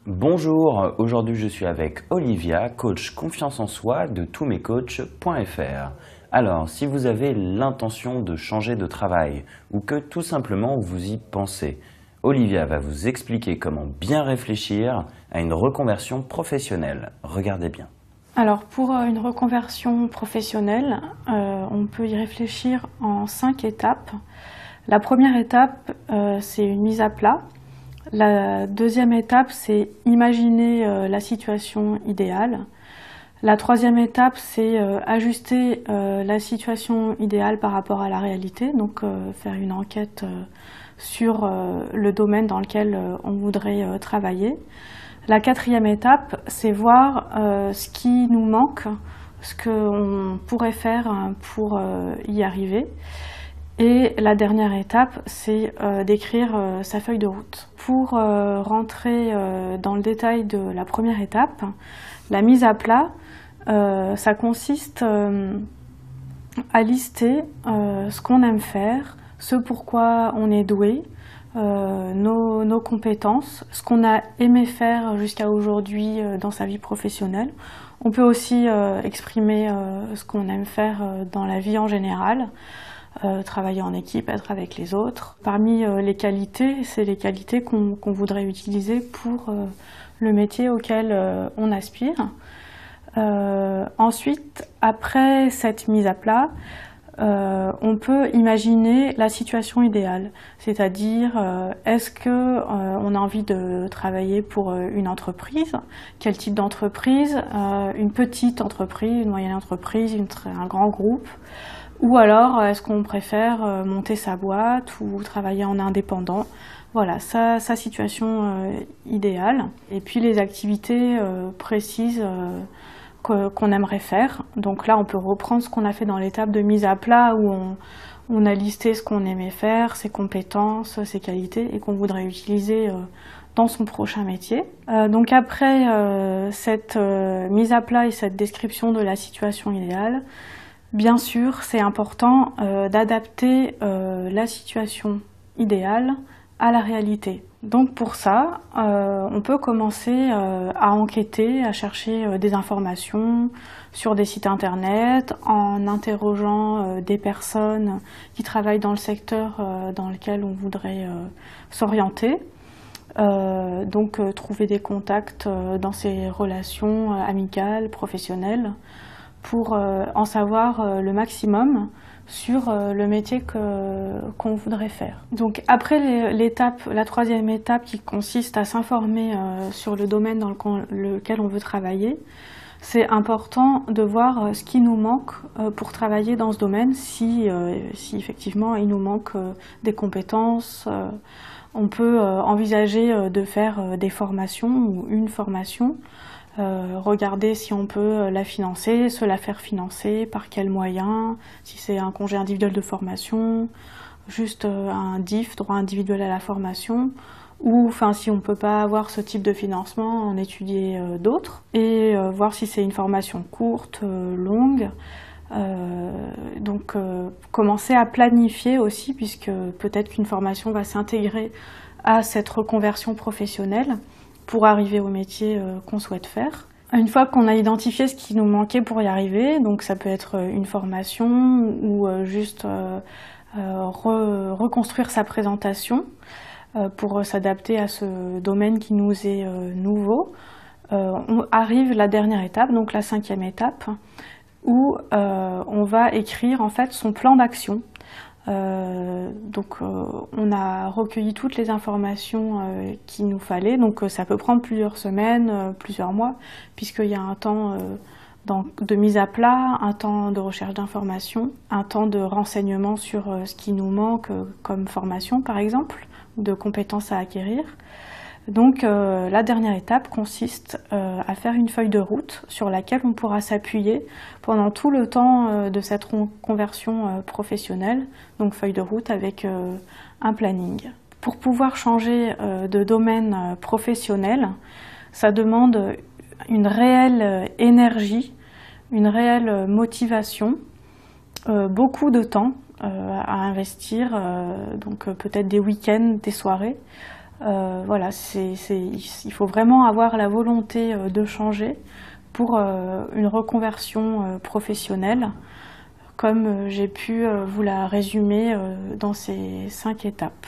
Bonjour, aujourd'hui je suis avec Olivia, coach confiance en soi de tousmescoachs.fr. Alors, si vous avez l'intention de changer de travail ou que tout simplement vous y pensez, Olivia va vous expliquer comment bien réfléchir à une reconversion professionnelle. Regardez bien. Alors pour une reconversion professionnelle, on peut y réfléchir en 5 étapes. La première étape, c'est une mise à plat. La deuxième étape, c'est imaginer la situation idéale. La troisième étape, c'est ajuster la situation idéale par rapport à la réalité, donc faire une enquête sur le domaine dans lequel on voudrait travailler. La quatrième étape, c'est voir ce qui nous manque, ce qu'on pourrait faire pour y arriver. Et la dernière étape, c'est d'écrire sa feuille de route. Pour rentrer dans le détail de la première étape, la mise à plat, ça consiste à lister ce qu'on aime faire, ce pourquoi on est doué, nos compétences, ce qu'on a aimé faire jusqu'à aujourd'hui dans sa vie professionnelle. On peut aussi exprimer ce qu'on aime faire dans la vie en général, travailler en équipe, être avec les autres. Parmi les qualités, c'est les qualités qu'on voudrait utiliser pour le métier auquel on aspire. Ensuite, après cette mise à plat, on peut imaginer la situation idéale, c'est-à-dire est-ce que on a envie de travailler pour une entreprise, quel type d'entreprise, une petite entreprise, une moyenne entreprise, un grand groupe, ou alors est-ce qu'on préfère monter sa boîte ou travailler en indépendant. Voilà, sa situation idéale. Et puis les activités précises qu'on aimerait faire. Donc là, on peut reprendre ce qu'on a fait dans l'étape de mise à plat où on a listé ce qu'on aimait faire, ses compétences, ses qualités et qu'on voudrait utiliser dans son prochain métier. Donc après cette mise à plat et cette description de la situation idéale, bien sûr, c'est important d'adapter la situation idéale à la réalité. Donc pour ça, on peut commencer à enquêter, à chercher des informations sur des sites internet, en interrogeant des personnes qui travaillent dans le secteur dans lequel on voudrait s'orienter. Donc trouver des contacts dans ces relations amicales, professionnelles, pour en savoir le maximum sur le métier qu'on voudrait faire. Donc après la troisième étape qui consiste à s'informer sur le domaine dans lequel on veut travailler, c'est important de voir ce qui nous manque pour travailler dans ce domaine, si effectivement il nous manque des compétences. On peut envisager de faire des formations ou une formation, regarder si on peut la financer, se la faire financer, par quels moyens, si c'est un congé individuel de formation, juste un DIF, droit individuel à la formation, ou enfin si on ne peut pas avoir ce type de financement, en étudier d'autres, et voir si c'est une formation courte, longue. Donc commencer à planifier aussi, puisque peut-être qu'une formation va s'intégrer à cette reconversion professionnelle pour arriver au métier qu'on souhaite faire. Une fois qu'on a identifié ce qui nous manquait pour y arriver, donc ça peut être une formation ou juste reconstruire sa présentation pour s'adapter à ce domaine qui nous est nouveau, on arrive la dernière étape, donc la cinquième étape, où on va écrire en fait son plan d'action. Donc on a recueilli toutes les informations qu'il nous fallait, donc ça peut prendre plusieurs semaines, plusieurs mois, puisqu'il y a un temps de mise à plat, un temps de recherche d'informations, un temps de renseignement sur ce qui nous manque comme formation par exemple, ou de compétences à acquérir. Donc la dernière étape consiste à faire une feuille de route sur laquelle on pourra s'appuyer pendant tout le temps de cette conversion professionnelle, donc feuille de route avec un planning. Pour pouvoir changer de domaine professionnel, ça demande une réelle énergie, une réelle motivation, beaucoup de temps à investir, donc peut-être des week-ends, des soirées, Voilà, il faut vraiment avoir la volonté de changer pour une reconversion professionnelle, comme j'ai pu vous la résumer dans ces 5 étapes.